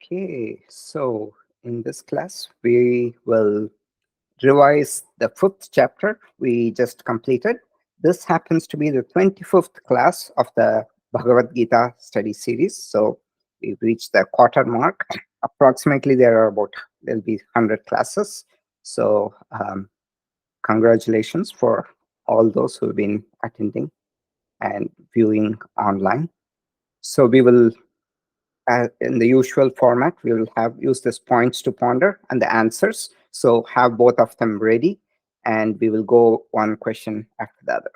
Okay, so in this class, we will revise the fifth chapter we just completed. This happens to be the 25th class of the Bhagavad Gita study series. So we've reached the quarter mark. Approximately, there'll be 100 classes. So congratulations for all those who've been attending and viewing online. So we will in the usual format, we will use this points to ponder and the answers. So have both of them ready, and we will go one question after the other.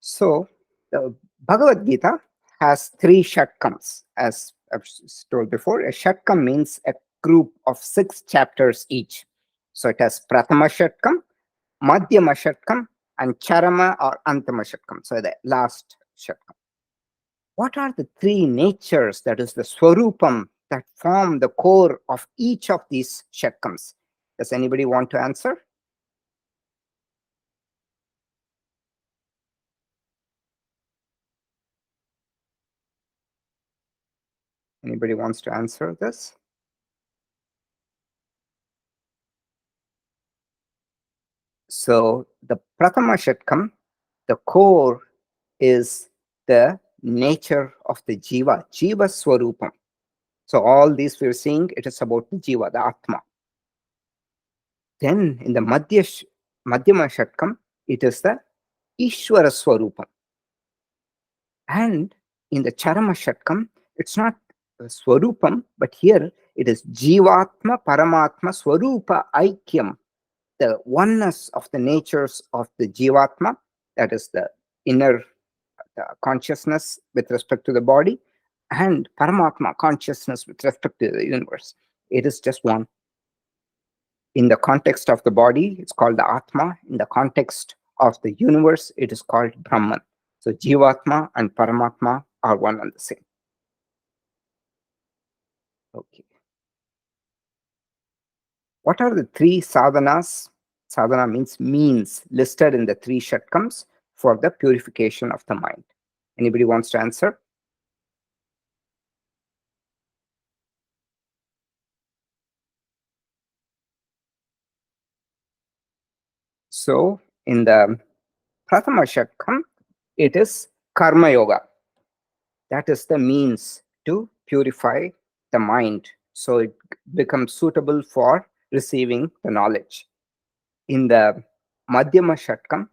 So the Bhagavad Gita has three shatkams, as I've told before. A shatkam means a group of 6 chapters each. So it has Prathama Shatkam, Madhyama Shatkam, and Charama or Antama Shatkam. So the last shatkam. What are the three natures, that is the Swarupam, that form the core of each of these Shatkams? Does anybody want to answer? Anybody wants to answer this? So the Prathama Shatkam, the core is the nature of the Jiva, Jiva Swarupam. So all these we're seeing, it is about the Jiva, the Atma. Then in the Madhyama Shatkam, it is the Ishvara Swarupam. And in the Charama Shatkam, it's not Swarupam, but here it is Jivatma Paramatma Swarupa Aikyam, the oneness of the natures of the Jivatma, that is the inner consciousness with respect to the body, and Paramatma, consciousness with respect to the universe. It is just one. In the context of the body, it's called the Atma. In the context of the universe, it is called Brahman. So Jivatma and Paramatma are one and the same. Okay. What are the three sadhanas? Sadhana means listed in the three shatkams for the purification of the mind. Anybody wants to answer? So in the Prathama Shatkam, it is Karma Yoga. That is the means to purify the mind, so it becomes suitable for receiving the knowledge. In the Madhyama Shatkam,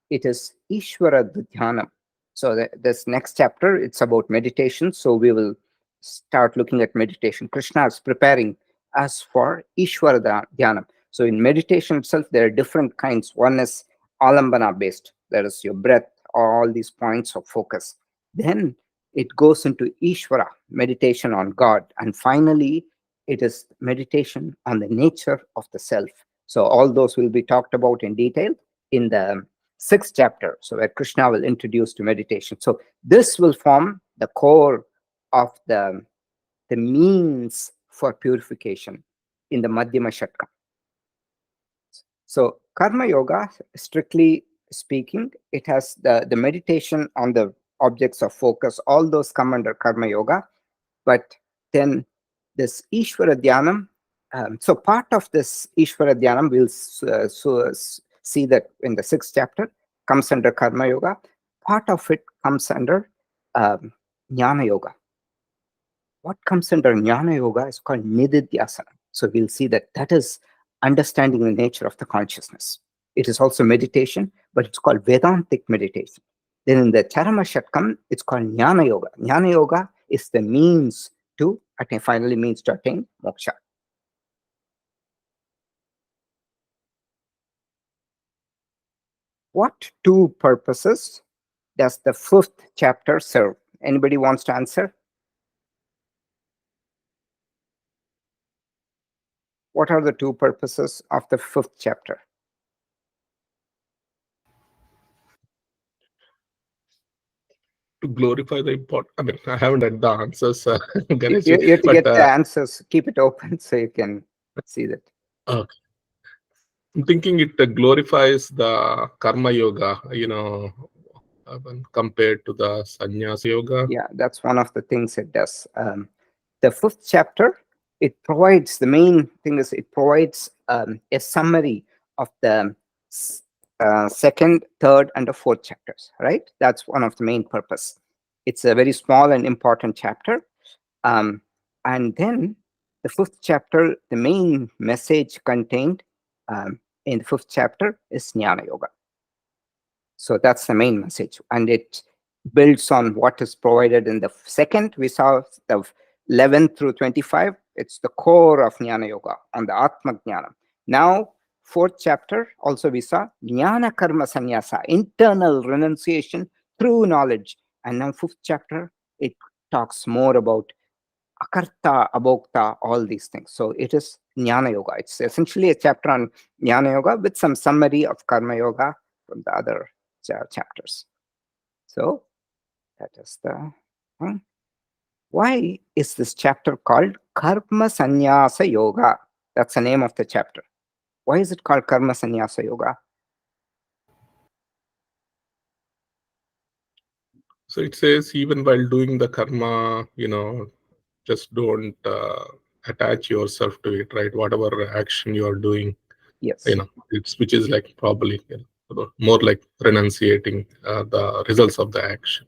it is Ishvara Dhyanam. So this next chapter, it's about meditation. So we will start looking at meditation. Krishna is preparing us for Ishvara Dhyanam. So in meditation itself, there are different kinds. One is Alambana based. That is your breath, all these points of focus. Then it goes into Ishvara, meditation on God. And finally, it is meditation on the nature of the self. So all those will be talked about in detail in the 6th chapter, so where Krishna will introduce to meditation. So this will form the core of the means for purification in the Madhyama Shatka. So Karma Yoga, strictly speaking, it has the meditation on the objects of focus. All those come under Karma Yoga. But then this Ishvara Dhyanam, so part of this Ishvara Dhyanam, we'll see that in the 6th chapter, comes under Karma Yoga. Part of it comes under Jnana Yoga. What comes under Jnana Yoga is called Nididhyasana. So we'll see that is understanding the nature of the consciousness. It is also meditation, but it's called Vedantic meditation. Then in the Charama Shatkam, it's called Jnana Yoga. Jnana Yoga is the means to attain, finally means to attain moksha. What two purposes does the 5th chapter serve? Anybody wants to answer? What are the two purposes of the 5th chapter? To glorify the import. I mean, I haven't read the answers, Ganesh, You have to but get the answers. Keep it open so you can see that. okay. I'm thinking it glorifies the karma yoga, when compared to the sannyas yoga. Yeah, that's one of the things it does. The fifth chapter, it provides, the main thing is it provides a summary of the second, third, and the fourth chapters, right? That's one of the main purpose. It's a very small and important chapter. And then the fifth chapter, the main message contained in the fifth chapter is Jnana Yoga. So that's the main message. And it builds on what is provided in the second. We saw the 11 through 25. It's the core of Jnana Yoga on the Atma Jnana. Now, fourth chapter, also we saw Jnana Karma Sannyasa, internal renunciation through knowledge. And now fifth chapter, it talks more about akarta, abhokta, all these things. So it is Jnana Yoga. It's essentially a chapter on Jnana Yoga with some summary of Karma Yoga from the other chapters. So that is the why is this chapter called Karma Sannyasa Yoga? That's the name of the chapter. Why is it called Karma Sannyasa Yoga? So it says even while doing the karma, just don't attach yourself to it, right? Whatever action you are doing, Yes. it's which is like probably more like renunciating the results of the action.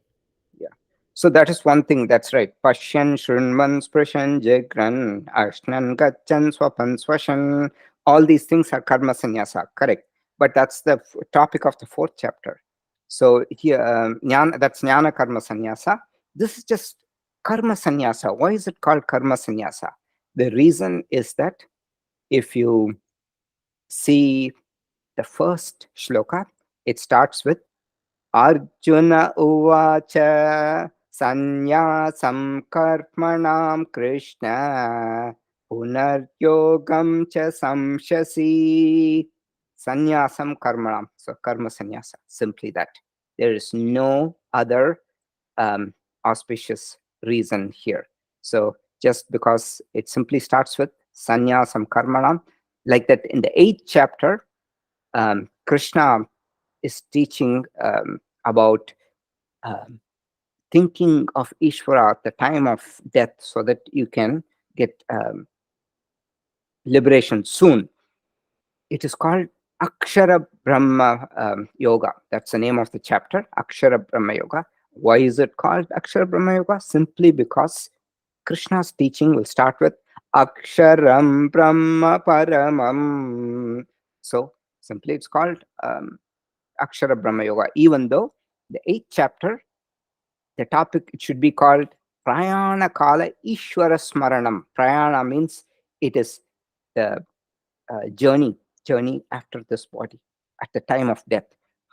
Yeah. So that is one thing. That's right. Pashyan, Shrunman, Sprishan, Jagran, Ashnan, Gachan, Swapan, Swashan. All these things are karma sannyasa. Correct. But that's the topic of the fourth chapter. So here, that's Jnana Karma Sannyasa. This is just karma sannyasa. Why is it called karma sannyasa? The reason is that if you see the first shloka, it starts with Arjuna uvacha sanyasam karmanam Krishna punaryogam cha samshasi. Sanyasam karmanam. So karma sannyasa, simply that. There is no other auspicious reason here. So just because it simply starts with sanyasam karmanam, like that in the 8th chapter, Krishna is teaching about thinking of Ishvara at the time of death so that you can get liberation soon. It is called Akshara Brahma Yoga. That's the name of the chapter, Akshara Brahma Yoga. Why is it called Akshara Brahma Yoga? Simply because Krishna's teaching will start with Aksharam Brahma Paramam. So simply it's called Akshara Brahma Yoga, even though the 8th chapter, the topic, it should be called Prayana Kala Ishvara Smaranam. Prayana means it is the journey after this body, at the time of death.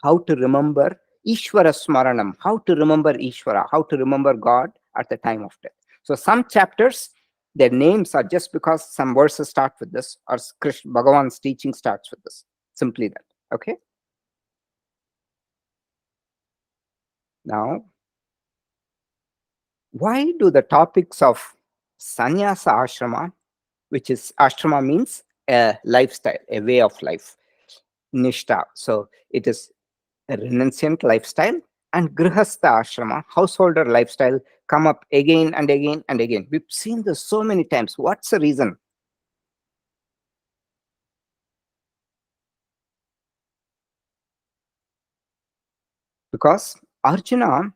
How to remember Ishvara Smaranam, how to remember Ishvara, how to remember God at the time of death. So some chapters, their names are just because some verses start with this, or Krishna Bhagavan's teaching starts with this. Simply that. Okay. Now, why do the topics of sannyasa ashrama, which is ashrama means a lifestyle, a way of life, nishta, so it is a renunciant lifestyle, and grihastha ashrama, householder lifestyle, come up again and again and again? We've seen this so many times. What's the reason? Because Arjuna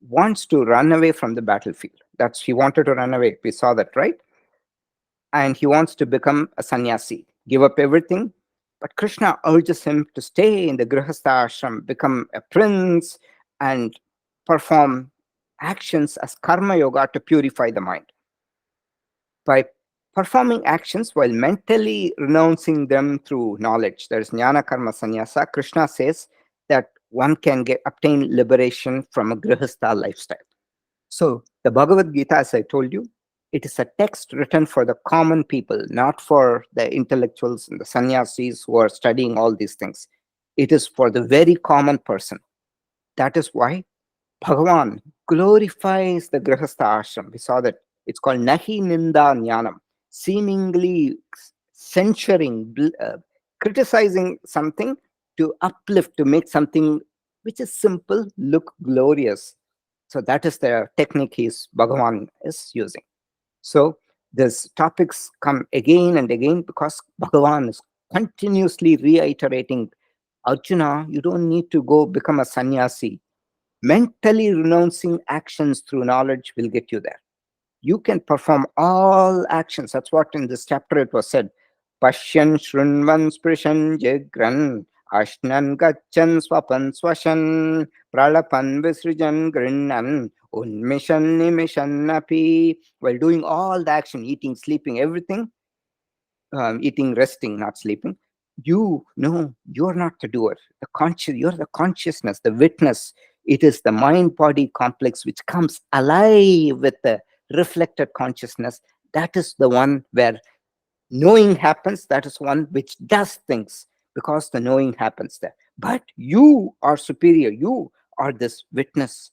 wants to run away from the battlefield. That's, he wanted to run away. We saw that, right? And he wants to become a sannyasi, give up everything. But Krishna urges him to stay in the grihastha ashram, become a prince, and perform actions as karma yoga to purify the mind. By performing actions while mentally renouncing them through knowledge, there is jnana karma sannyasa. Krishna says that one can obtain liberation from a grihastha lifestyle. So the Bhagavad Gita, as I told you, it is a text written for the common people, not for the intellectuals and the sannyasis who are studying all these things. It is for the very common person. That is why Bhagavan glorifies the Grihastha ashram. We saw that it's called Nahi Ninda Jnanam, seemingly censuring, criticizing something to uplift, to make something which is simple look glorious. So that is the technique Bhagavan is using. So these topics come again and again because Bhagavan is continuously reiterating, Arjuna, you don't need to go become a sannyasi. Mentally renouncing actions through knowledge will get you there. You can perform all actions. That's what in this chapter it was said. Pashyan shrunvan sprishan jigran ashnan gachan swapan swashan pralapan visrijan grinnan unmishan nimishan napi. While doing all the action, eating, sleeping, everything, eating, resting, not sleeping, you know you're not the doer. The conscious, you're the consciousness, the witness. It is the mind body complex which comes alive with the reflected consciousness. That is the one where knowing happens. That is one which does things because the knowing happens there. But you are superior. You are this witness.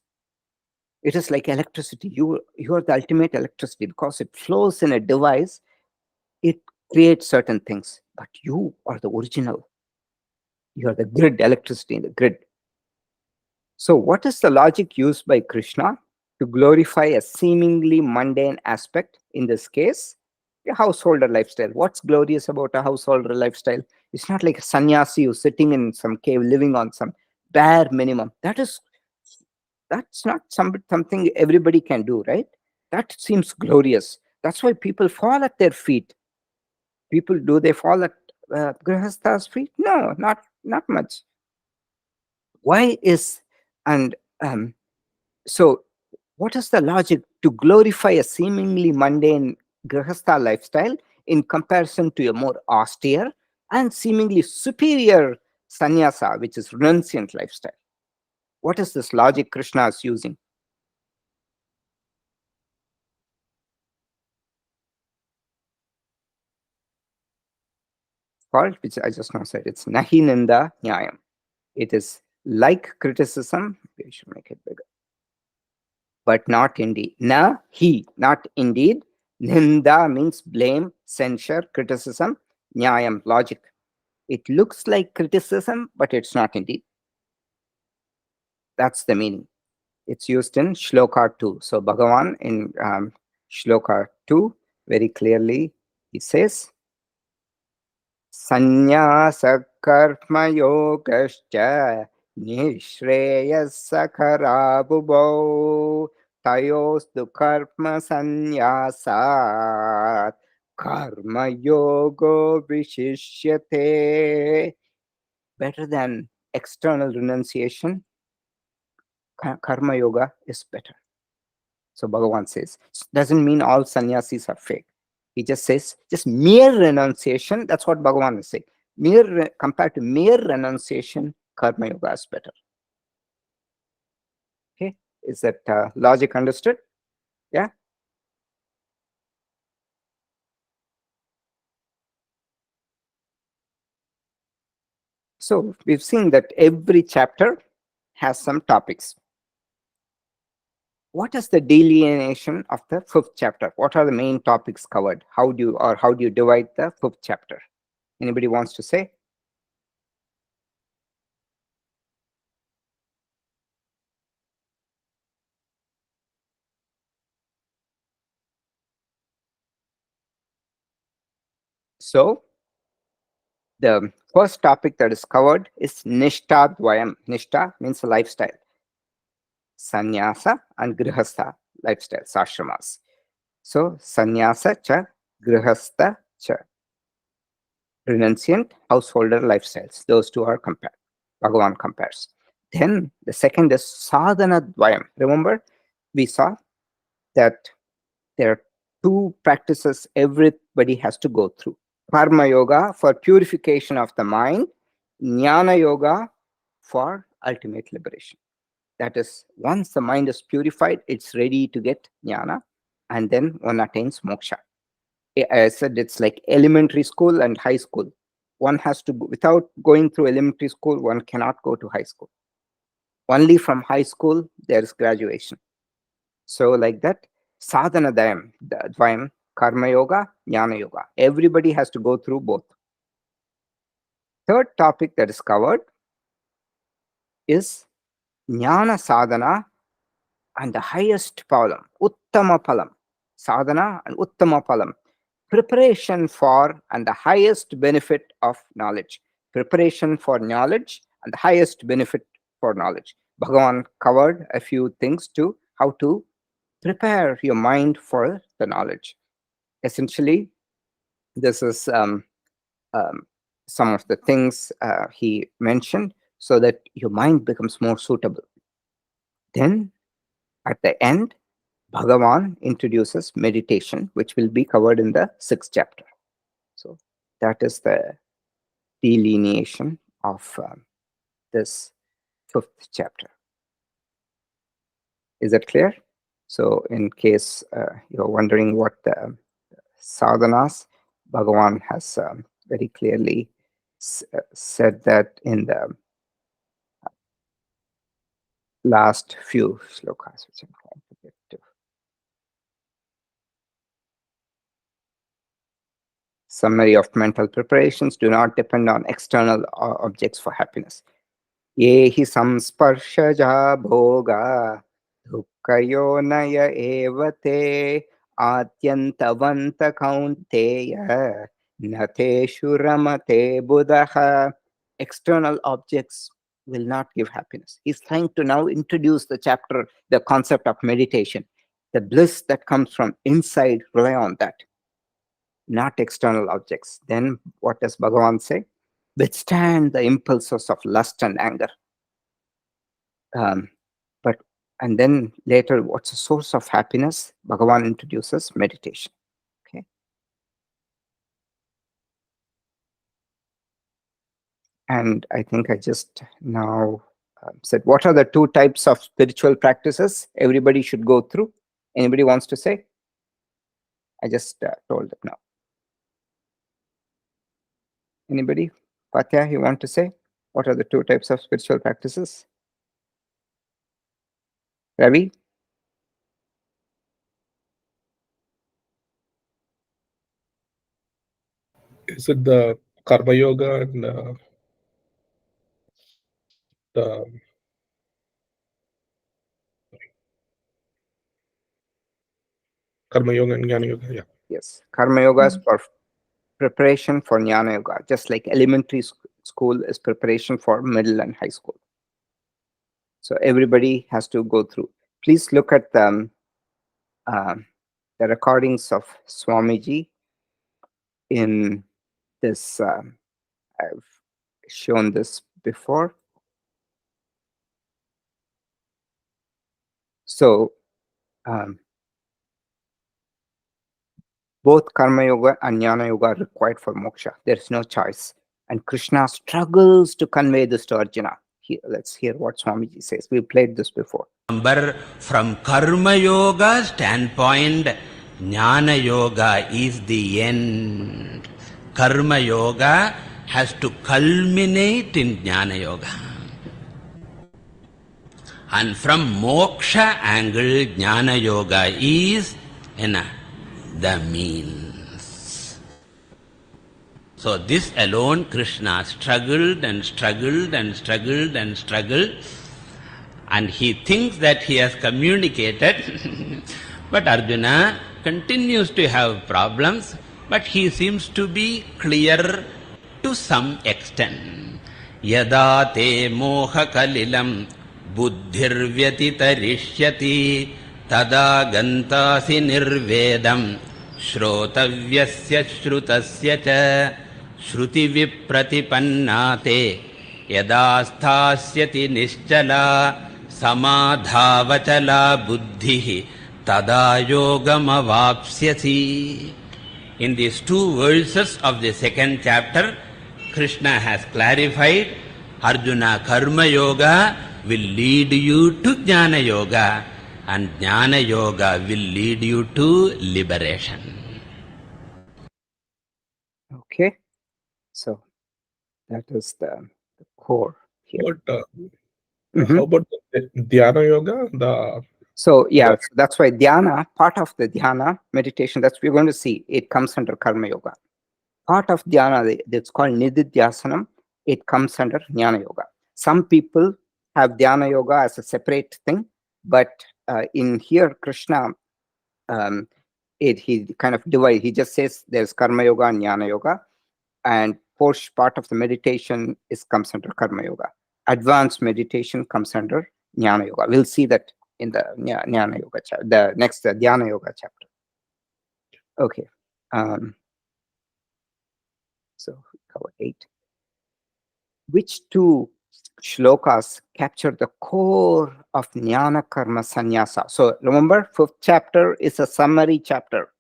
It is like electricity. You are the ultimate electricity because it flows in a device. It creates certain things, but you are the original. You are the grid, electricity in the grid. So, what is the logic used by Krishna to glorify a seemingly mundane aspect, in this case, a householder lifestyle? What's glorious about a householder lifestyle? It's not like a sannyasi who's sitting in some cave living on some bare minimum. That's not something everybody can do, right? That seems glorious. That's why people fall at their feet. People, do they fall at grihastha's feet? No, not much. Why is and so what is the logic to glorify a seemingly mundane grihastha lifestyle in comparison to a more austere and seemingly superior sannyasa, which is renunciant lifestyle? What is this logic Krishna is using? Called, which I just now said, it's nahi ninda nyayam. It is like criticism. We should make it bigger, but not indeed. Na, he, not indeed. Ninda means blame, censure, criticism. Nyayam, logic. It looks like criticism, but it's not indeed. That's the meaning. It's used in Shloka 2. So Bhagavan in Shloka 2, very clearly, he says, Sannyasa karma yogascha nishreyasa bubau tayostu karma sannyasat karma yogo vishishyate. Better than external renunciation, karma yoga is better. So Bhagavan says, doesn't mean all sannyasis are fake. He just says, just mere renunciation, that's what Bhagavan is saying. Compared to mere renunciation, karma yoga is better. Okay, is that logic understood? Yeah. So we've seen that every chapter has some topics. What is the delineation of the fifth chapter? What are the main topics covered? How do you divide the fifth chapter? Anybody wants to say? So the first topic that is covered is Nishtha Dvayam. Nishtha means a lifestyle. Sannyasa and Grihastha lifestyles, ashramas. So Sannyasa cha, Grihastha cha. Renunciant, householder lifestyles. Those two are compared. Bhagavan compares. Then the second is Sadhana Dvayam. Remember, we saw that there are two practices everybody has to go through. Karma yoga for purification of the mind, jnana yoga for ultimate liberation. That is, once the mind is purified, it's ready to get jnana, and then one attains moksha. I said it's like elementary school and high school. One has to, without going through elementary school, one cannot go to high school. Only from high school, there is graduation. So, like that, sadhana dvayam, karma yoga, jnana yoga. Everybody has to go through both. Third topic that is covered is jnana sadhana and the highest phalam, uttama phalam, sadhana and uttama phalam. Preparation for and the highest benefit of knowledge. Preparation for knowledge and the highest benefit for knowledge. Bhagavan covered a few things to how to prepare your mind for the knowledge. Essentially, this is some of the things he mentioned so that your mind becomes more suitable. Then at the end, Bhagavan introduces meditation, which will be covered in the 6th chapter. So that is the delineation of this 5th chapter. Is that clear? So in case you're wondering what the sadhanas, Bhagavan has very clearly said that in the last few shlokas, which I'm trying to get to. Summary of mental preparations do not depend on external objects for happiness. Ye hi samsparshaja bhoga dukkayo naya evate atyantavanta kaunteya nateshu ramate buddha. External objects will not give happiness. He's trying to now introduce the chapter, the concept of meditation. The bliss that comes from inside, rely on that, not external objects. Then what does Bhagavan say? Withstand the impulses of lust and anger. And then later, what's the source of happiness? Bhagavan introduces meditation. Okay. And I think I just now said, what are the 2 types of spiritual practices everybody should go through? Anybody wants to say? I just told it now. Anybody? Patya, you want to say? What are the 2 types of spiritual practices? Ravi? Is it the karma yoga and the karma yoga and jnana yoga? Yeah. Yes. Karma yoga is for preparation for jnana yoga, just like elementary school is preparation for middle and high school. So everybody has to go through. Please look at the recordings of Swamiji in this. I've shown this before. So both karma yoga and jnana yoga are required for moksha. There is no choice. And Krishna struggles to convey this to Arjuna. Let's hear what Swamiji says. We played this before. From karma yoga standpoint, jnana yoga is the end. Karma yoga has to culminate in jnana yoga. And from moksha angle, jnana yoga is the means. So this alone, Krishna struggled and struggled and struggled and struggled, and he thinks that he has communicated, but Arjuna continues to have problems, but he seems to be clear to some extent. Yada te moha kalilam buddhirvyatitarishyati tada gantasi nirvedam shrotavyasya shrutasya cha shruti vipratipannate yada sthasyati nischala samadhavachala buddhi tada yogamavapsyasi. In these 2 verses of the 2nd chapter, Krishna has clarified Arjuna, karma yoga will lead you to jnana yoga, and jnana yoga will lead you to liberation. Okay. So that is the core here. But how about the dhyana yoga? So yeah, so that's why dhyana, part of the dhyana meditation, that's we're going to see, it comes under karma yoga. Part of dhyana, it's called nididhyasanam, it comes under jnana yoga. Some people have dhyana yoga as a separate thing, but in here Krishna he kind of divide. He just says there's karma yoga and jnana yoga, and part of the meditation comes under karma yoga. Advanced meditation comes under jnana yoga. We'll see that in the jnana yoga chapter, the next dhyana yoga chapter. Okay. So we covered 8. Which two shlokas capture the core of jnana karma sannyasa? So remember, 5th chapter is a summary chapter.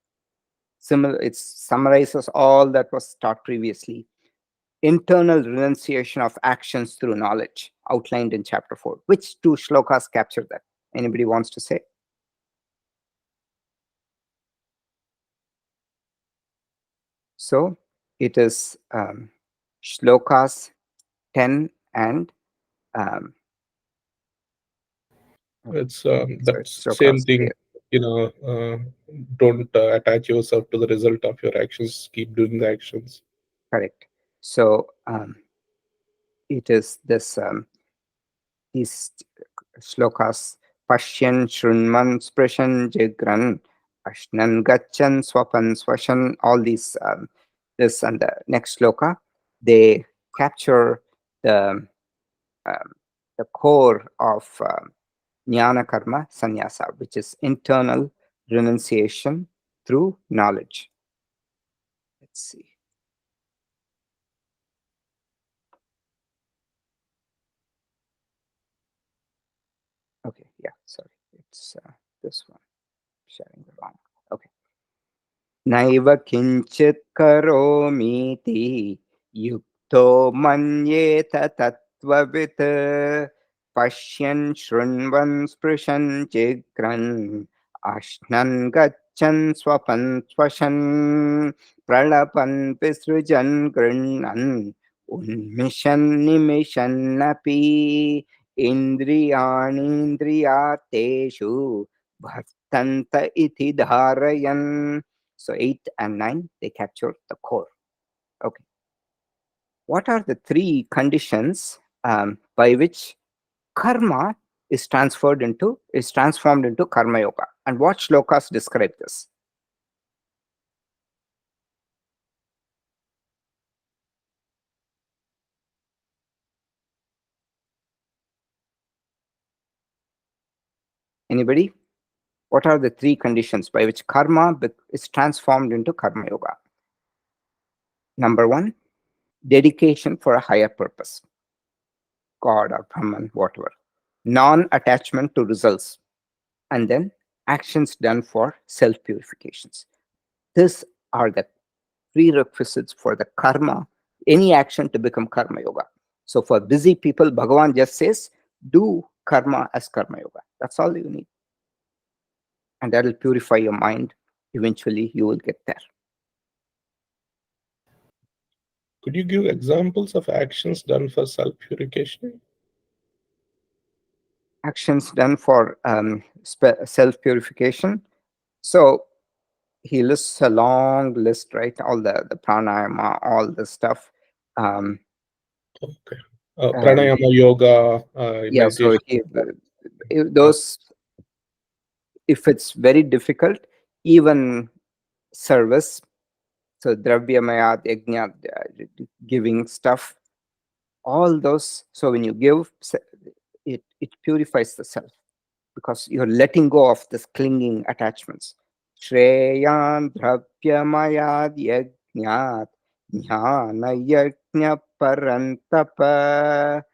It summarizes all that was taught previously. Internal renunciation of actions through knowledge, outlined in chapter 4. Which two shlokas capture that? Anybody wants to say? So it is shlokas 10 and It's sorry, that same shlokas, thing, don't attach yourself to the result of your actions, keep doing the actions. correct. So it is this these shlokas: Pashyan, Shrunman, Sprishan, Jigran, Ashnan, Gachan, Swapan, Swashan. All these, this and the next shloka, they capture the core of jnana karma sannyasa, which is internal renunciation through knowledge. Let's see. Okay, yeah, sorry, it's this one. Sharing the wrong. Okay. Naiva kinchit karomiti yukto manyeta tattvavit pashyan shrunvan sprishan jigran ashnan gachan swapan swashan pralapan visrujan grinnan unmishan nimishan napi indriyanindriyateshu bhartanta iti dharayan. So 8 and 9, they capture the core. Okay. What are the 3 conditions by which karma is transformed into karma yoga? And what shlokas describe this? Anybody? What are the 3 conditions by which karma is transformed into karma yoga? Number 1, dedication for a higher purpose, God or Brahman, whatever. Non-attachment to results. And then actions done for self-purifications. These are the prerequisites for the karma, any action to become karma yoga. So for busy people, Bhagavan just says, do karma as karma yoga. That's all you need. And that will purify your mind. Eventually, you will get there. Could you give examples of actions done for self-purification? Actions done for self-purification. So he lists a long list, right? All the pranayama, all the stuff. Okay. Pranayama, yoga, Yeah, so meditation. those, if it's very difficult, even service, so dravyamayat, yajna, giving stuff, all those. So when you give, it purifies the self, because you're letting go of this clinging attachments. Shreyan dravyamayat yajnat jnana yajna parantapa.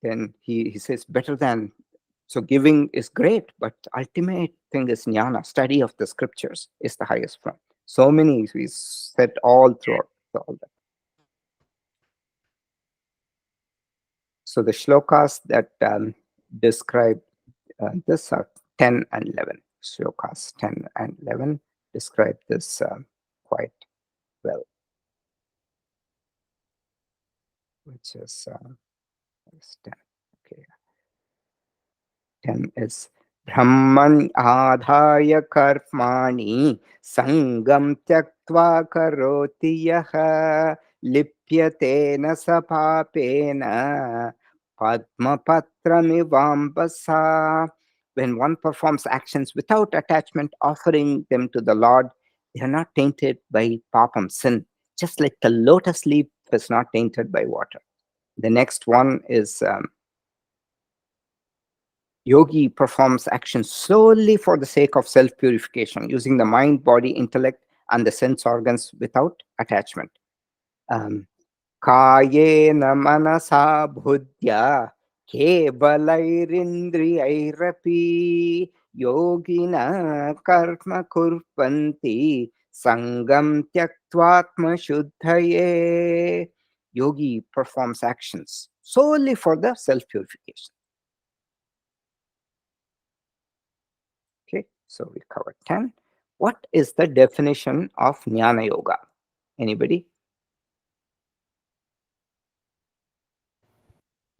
Then he says, better than, so giving is great, but ultimate thing is jnana, study of the scriptures is the highest form. So many we said all throughout all that. So the shlokas that describe this are 10 and 11. Shlokas 10 and 11 describe this quite well, which is 10. Okay, 10 is Brahman adhaya karmani sangam tyaktva karoti yaha lipyate na sapapena padma patramivambasa when one performs actions without attachment, offering them to the Lord, they are not tainted by papam, sin, just like the lotus leaf is not tainted by water. The next one is yogi performs actions solely for the sake of self-purification, using the mind, body, intellect, and the sense organs without attachment. कायेन मनसा बुद्ध्या केवलैरिन्द्रियैरपि योगिनः कर्म कुर्वन्ति सङ्गं त्यक्त्वात्मशुद्धये. Yogi performs actions solely for the self-purification. Okay, so we covered 10. What is the definition of Jnana Yoga? Anybody?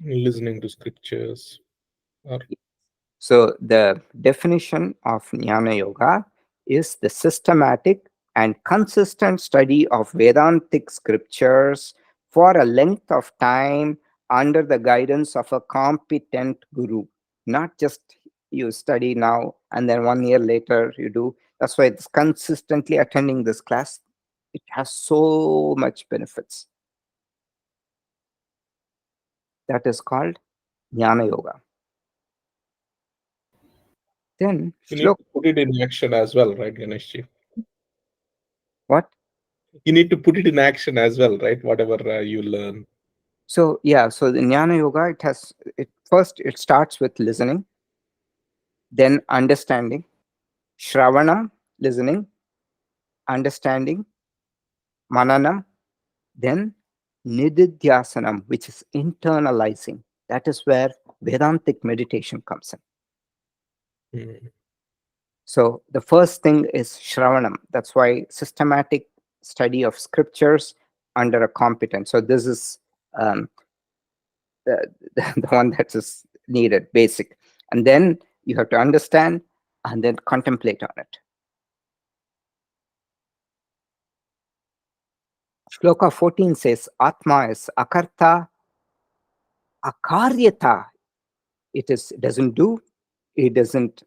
Listening to scriptures. Or So the definition of Jnana Yoga is the systematic and consistent study of Vedantic scriptures for a length of time under the guidance of a competent guru. Not just you study now and then 1 year later you do. That's why it's consistently attending this class. It has so much benefits. That is called Jnana Yoga. Then you need Shlok. to put it in action as well, right, Ganeshji? What? You need to put it in action as well, right? Whatever you learn. So yeah, so the Jnana Yoga, it starts with listening, then understanding, Shravanam, listening, understanding, Mananam, then Nididhyasanam, which is internalizing. That is where Vedantic meditation comes in. Mm. So the first thing is Shravanam. That's why systematic study of scriptures under a competent. So this is the, the one that is needed, basic. And then you have to understand and then contemplate on it. Shloka 14 says, Atma is akarta, akaryata. It doesn't do, it doesn't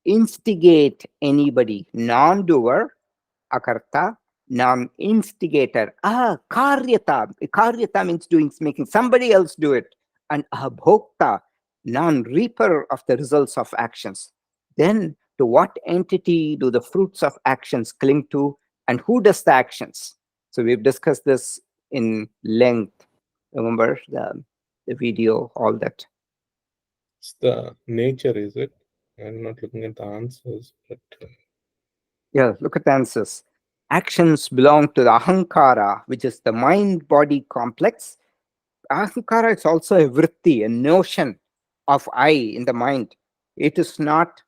instigate anybody. Non-doer, akarta, non-instigator. Karyata. Karyata means making somebody else do it. And abhokta, non-reaper of the results of actions. Then to what entity do the fruits of actions cling to, and who does the actions? So we've discussed this in length. Remember the video, all that. It's the nature, is it? I'm not looking at the answers, but Yeah, look at the answers. Actions belong to the ahankara, which is the mind-body complex. Ahankara is also a vritti, a notion of I in the mind. It is not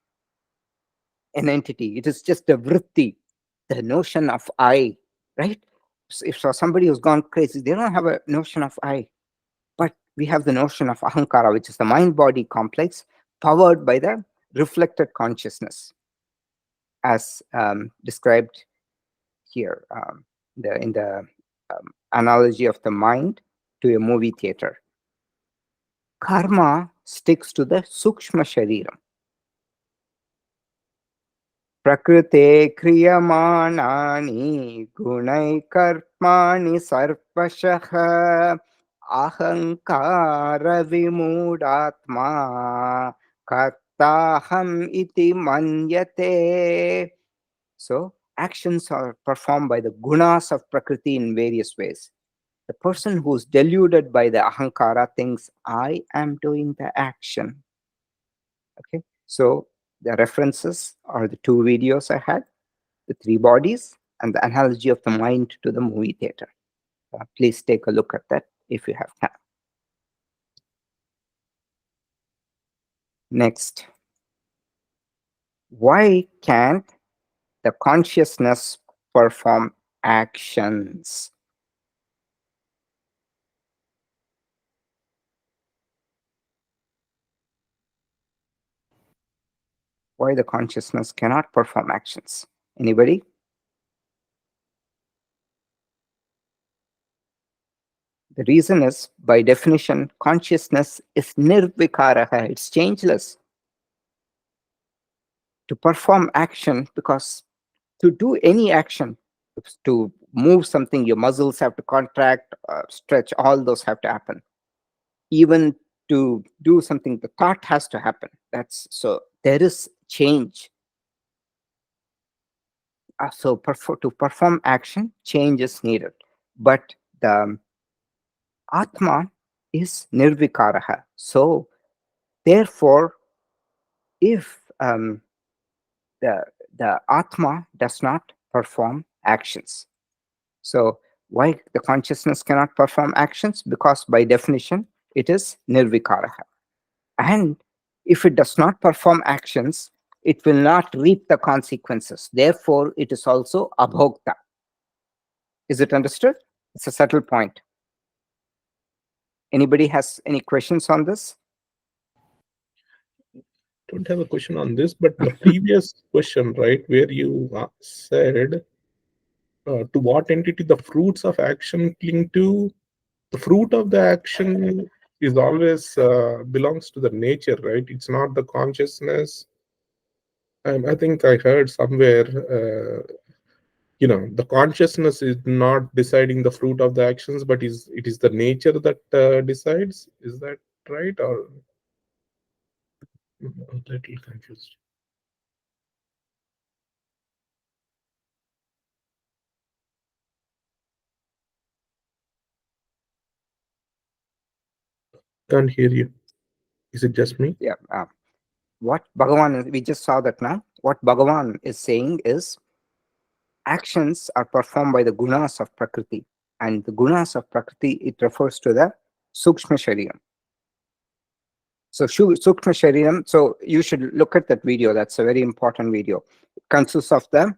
an entity. It is just a vritti, the notion of I, right? So if somebody who's gone crazy, they don't have a notion of I. But we have the notion of ahankara, which is the mind-body complex, powered by the reflected consciousness, as described here in the analogy of the mind to a movie theater. Karma sticks to the sukshma shariram. Prakrite kriyamanani gunai karmani sarvashah ahankara vimudatma kartaham iti manyate. So actions are performed by the gunas of Prakriti in various ways. The person who's deluded by the ahankara thinks, I am doing the action. Okay, so the references are the 2 videos I had, the 3 bodies, and the analogy of the mind to the movie theater. Please take a look at that if you have time. Next, why can't the consciousness perform actions? Why the consciousness cannot perform actions? Anybody? The reason is, by definition, consciousness is nirvikaraha. It's changeless. to perform action, because to do any action, to move something, your muscles have to contract, stretch, all those have to happen. Even to do something, the thought has to happen. That's so there is change. So to perform action, change is needed. But the Atma is nirvikaraha. So therefore, if the Atma does not perform actions, so why the consciousness cannot perform actions? Because by definition, it is nirvikaraha. And if it does not perform actions, it will not reap the consequences. Therefore, it is also abhokta. Is it understood? It's a subtle point. Anybody has any questions on this? Don't have a question on this, but the previous question, right, where you said to what entity the fruits of action cling to, the fruit of the action is always belongs to the nature, right? It's not the consciousness. I think I heard somewhere, the consciousness is not deciding the fruit of the actions, but it is the nature that decides. Is that right? Or I'm a little confused. Can't hear you. Is it just me? Yeah. What Bhagavan, we just saw that now. What Bhagavan is saying is actions are performed by the gunas of Prakriti. And the gunas of Prakriti, it refers to the Sukshma Shariram. So Sukshma Shariram, so you should look at that video. That's a very important video. It consists of the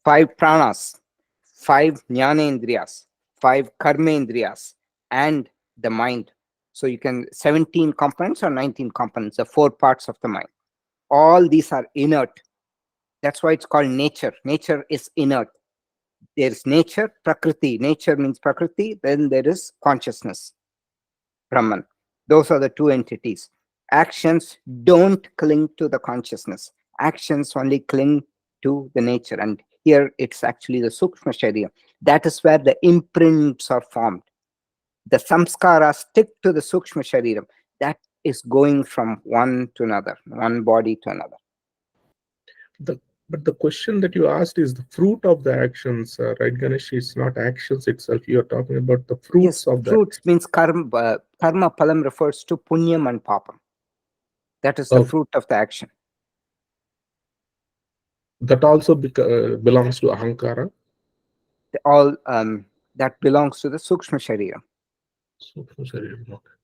5 pranas, 5 jnanendriyas, 5 karmendriyas, and the mind. So you can 17 components or 19 components, the 4 parts of the mind. All these are inert. That's why it's called nature. Nature is inert. There's nature, prakriti. Nature means prakriti. Then there is consciousness, Brahman. Those are the 2 entities. Actions don't cling to the consciousness. Actions only cling to the nature. And here it's actually the Sukshma Sharira. That is where the imprints are formed. The samskaras stick to the Sukshma Shariram. That is going from one to another, one body to another. But the question that you asked is the fruit of the actions, right, Ganesh? It's not actions itself. You're talking about the fruits of that. Fruits means karma. Karma palam refers to punyam and papam. That is the fruit of the action. That also belongs to ahankara. All that belongs to the Sukshma Sharira. Sukshma Sharira, okay.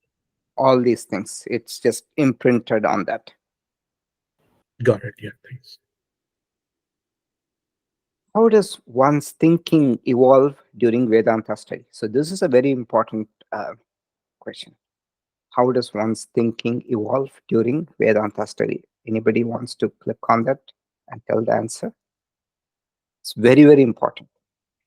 All these things, it's just imprinted on that. Got it. Yeah, thanks. How does one's thinking evolve during Vedanta study? So this is a very important question. How does one's thinking evolve during Vedanta study? Anybody wants to click on that and tell the answer? It's very, very important.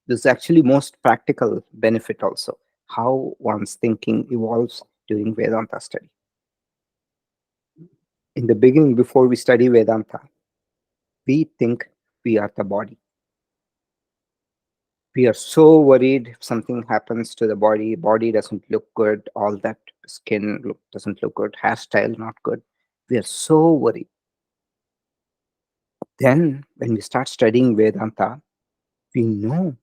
This is actually most practical benefit also. How one's thinking evolves during Vedanta study. In the beginning, before we study Vedanta, we think we are the body. We are so worried if something happens to the body doesn't look good, all that, doesn't look good, hairstyle not good. We are so worried. Then when we start studying Vedanta, we know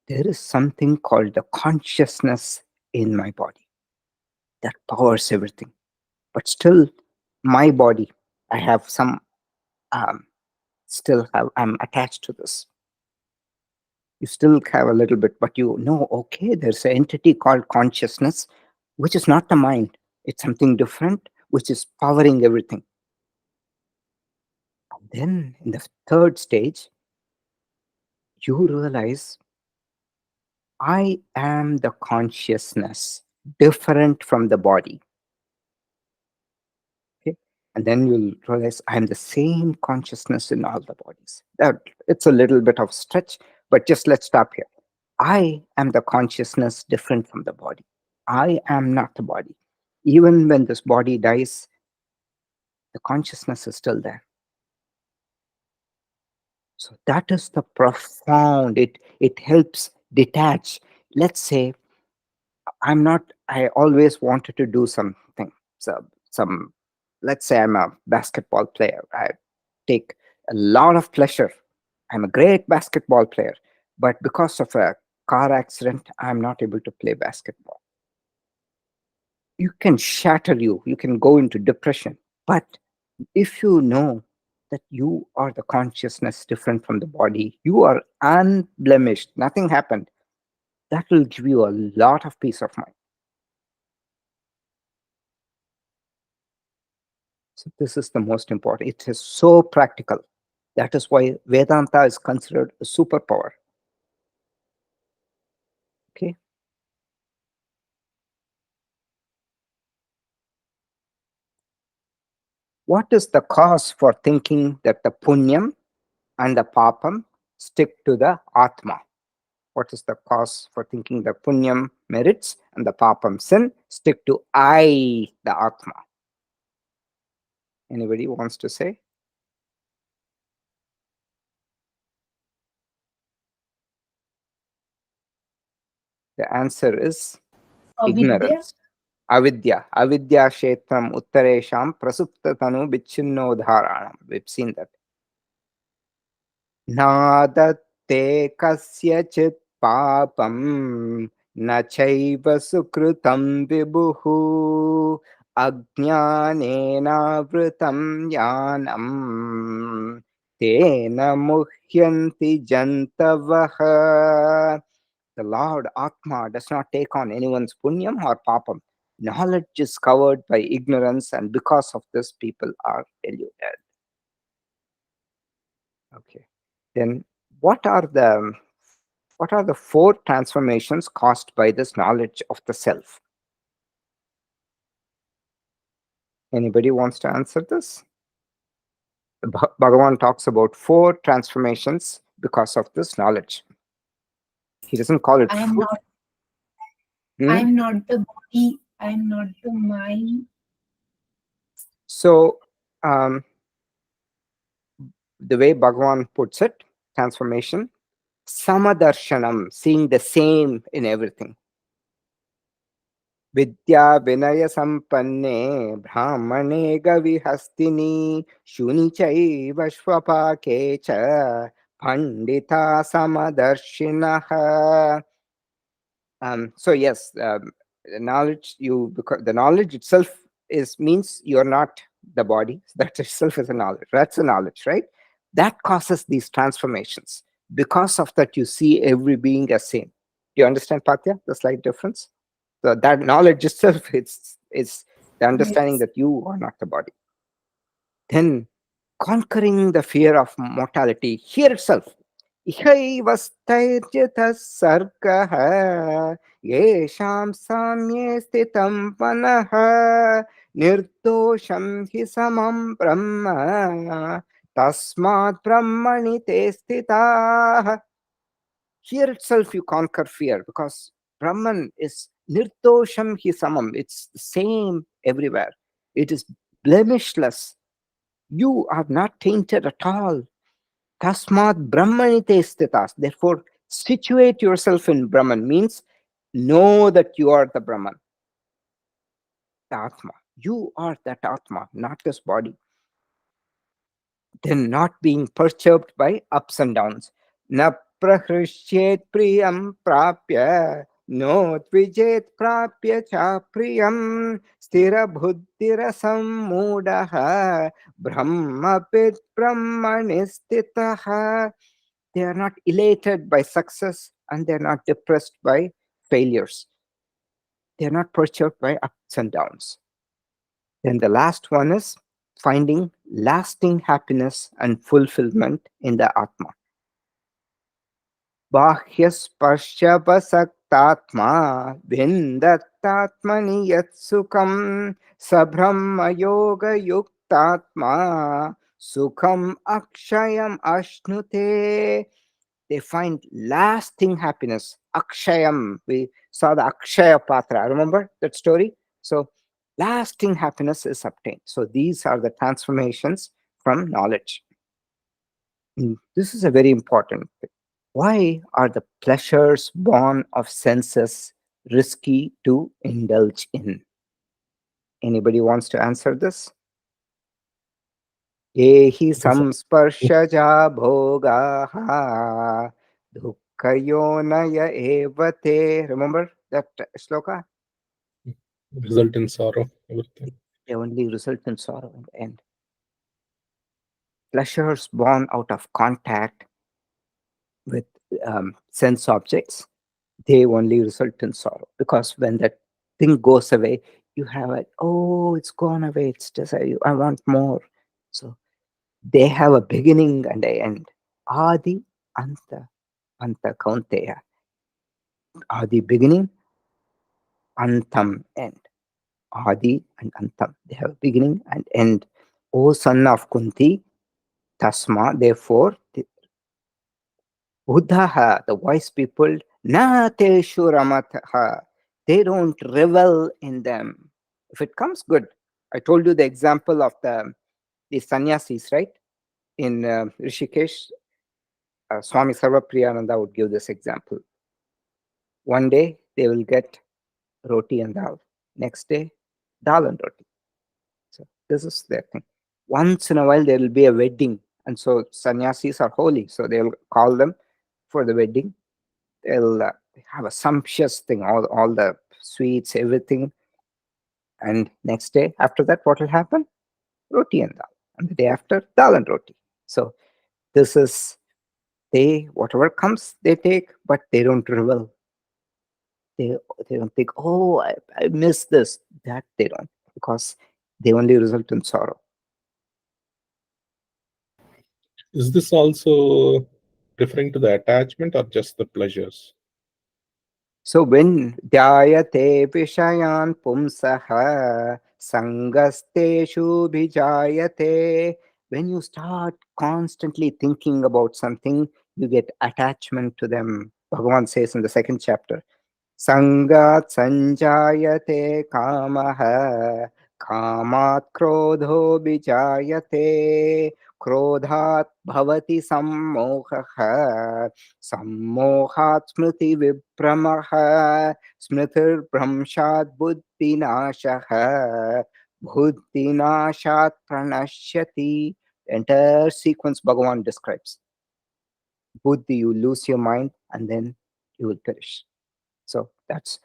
there is something called the consciousness in my body that powers everything. But still, my body, I have some, I'm attached to this. You still have a little bit, but you know, okay, there's an entity called consciousness, which is not the mind. It's something different, which is powering everything. And then in the 3rd stage, you realize I am the consciousness, different from the body. Okay? And then you'll realize I'm the same consciousness in all the bodies. It's a little bit of stretch, but just let's stop here. I am the consciousness different from the body. I am not the body. Even when this body dies, the consciousness is still there. So that is the profound. It helps detach. Let's say I always wanted to do something. So some let's say I'm a basketball player. I take a lot of pleasure. I'm a great basketball player, but because of a car accident, I'm not able to play basketball. You can shatter you. You can go into depression. But if you know that you are the consciousness different from the body, you are unblemished, nothing happened, that will give you a lot of peace of mind. So this is the most important. It is so practical. That is why Vedanta is considered a superpower. Okay. What is the cause for thinking that the punyam and the papam stick to the atma? What is the cause for thinking the punyam merits and the papam sin stick to I, the atma? Anybody wants to say? The answer is Avidya. ignorance. Avidya. Avidya shetram uttaresham prasupta tanu vichinnodharanam. We've seen that. नादत्ते कस्यचित् पापं न चैव सुकृतं विभुः अज्ञानेनावृतं ज्ञानं तेन मुह्यन्ति जन्तवः. The Lord Atma does not take on anyone's punyam or papam. Knowledge is covered by ignorance, and because of this, people are deluded. Okay. Then what are the four transformations caused by this knowledge of the self? Anybody wants to answer this? Bhagavan talks about four transformations because of this knowledge. He doesn't call it I am food. not. Hmm? I am not the body. I am not the mind. So, the way Bhagavan puts it, transformation, samadarshanam, seeing the same in everything. विद्या विनय संपन्ने ब्राह्मणे गविहस्तिनि शुनि चैव श्वपाके च Pandita समदर्शिनः. So yes, knowledge you because the knowledge itself is means you're not the body. That itself is a knowledge. That's a knowledge, right? That causes these transformations. Because of that, you see every being as same. Do you understand, Patya? The slight difference. So that knowledge itself is the understanding Yes. that you are not the body. Then conquering the fear of mortality here itself. इहैवस्तैर्यतः सर्गः येषां साम्ये स्थितं मनः निर्दोषं हि समं ब्रह्म तस्मात् ब्रह्मणि ते स्थिताः. Here itself you conquer fear because Brahman is nirdosham hi samam. It's the same everywhere. It is blemishless. You are not tainted at all. Tasmat Brahmanite stitas. Therefore, situate yourself in Brahman means know that you are the Brahman, the Atma. You are that Atma, not this body. Then not being perturbed by ups and downs. Na prahrishyet priyam prapya, no tvijet prapya cha priyam, stira buddhirasam mudaha, brahmapit brahmanistitaha. They are not elated by success and they're not depressed by failures. They're not perturbed by ups and downs. Then the last one is finding lasting happiness and fulfillment in the Atma. Bahyasparshabhasaktatma vindattatmani yat sukham sabrahma yoga yuktatma sukham akshayam ashnute. They find lasting happiness. Akshayam. We saw the Akshaya Patra. Remember that story? So, lasting happiness is obtained. So, these are the transformations from knowledge. This is a very important thing. Why are the pleasures born of senses risky to indulge in? Anybody wants to answer this? Yehi This samsparshaja bhogaha dukkayonaya evate. Remember that shloka? result in sorrow, everything. They only result in sorrow in the end. Pleasures born out of contact with sense objects, they only result in sorrow, because when that thing goes away, you have it, oh, it's gone away, it's just I want more. So they have a beginning and an end. Adi, anta, anta kaunteya. Adi, beginning, antam, end. Adi and antam, they have a beginning and end. O son of Kunti, tasma, therefore, Buddha, the wise people, na teshu ramatha, they don't revel in them. If it comes, good. I told you the example of the sannyasis, right? In Rishikesh, Swami Sarvapriyananda would give this example. One day they will get roti and dal. Next day, dal and roti. So this is their thing. Once in a while there will be a wedding, and so sannyasis are holy, so they will call them for the wedding. They'll have a sumptuous thing, all the sweets, everything. And next day after that, what will happen? Roti and dal. And the day after, dal and roti. So this is, they, whatever comes, they take, but they don't revel. They, they don't think, oh, I miss this. That they don't, because they only result in sorrow. Is this also referring to the attachment or just the pleasures? So when dhyayate vishayan pumsaha sangasteshu bhijayate, when you start constantly thinking about something, you get attachment to them. Bhagavan says in the second chapter, Sangat sanjayate kamaha kamat krodho bijayate krodhat bhavati sammohaha sammohat smriti vipramaha smritir brahmshat buddhi nashaha buddhi nashat pranashyati. The entire sequence Bhagavan describes. Buddhi, you lose your mind and then you will perish. So that's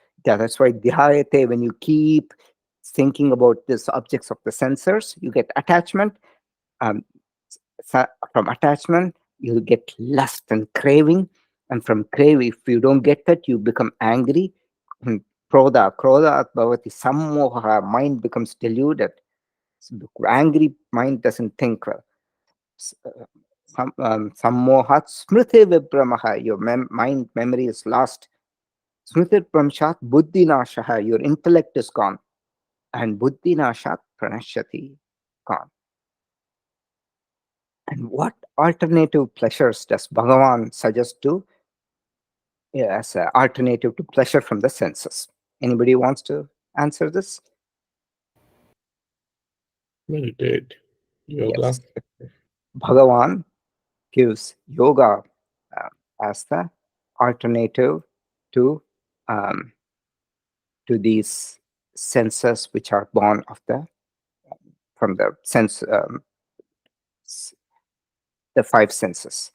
why dhyayate, when you keep thinking about these objects of the sensors, you get attachment. Um, from attachment, you get lust and craving. And from craving, if you don't get that, you become angry. Krodha bhavati sammoha, mind becomes deluded. Angry mind doesn't think well. Sammohat smriti vibramaha, your mind memory is lost. Smritir pramshat buddhi nashaha, your intellect is gone. And buddhi nashat pranashyati, gone. And what alternative pleasures does Bhagavan suggest to, as an alternative to pleasure from the senses? Anybody wants to answer this? Meditate, yoga. Yes. Bhagavan gives yoga as the alternative to these senses which are born of from the sense, the five senses.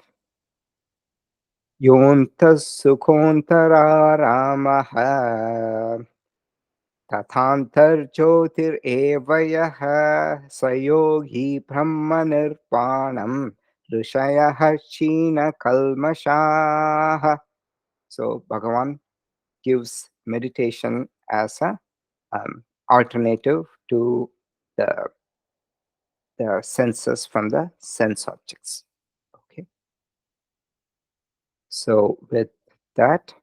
Yontas sukhontara ramaha tathantar jyotir evayah sayogi brahma nirpanam rishayah shina kalmashaha. So Bhagavan gives meditation as a alternative to the senses from the sense objects. Okay. So with that,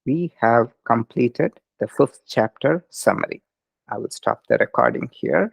we have completed the 5th chapter summary. I will stop the recording here.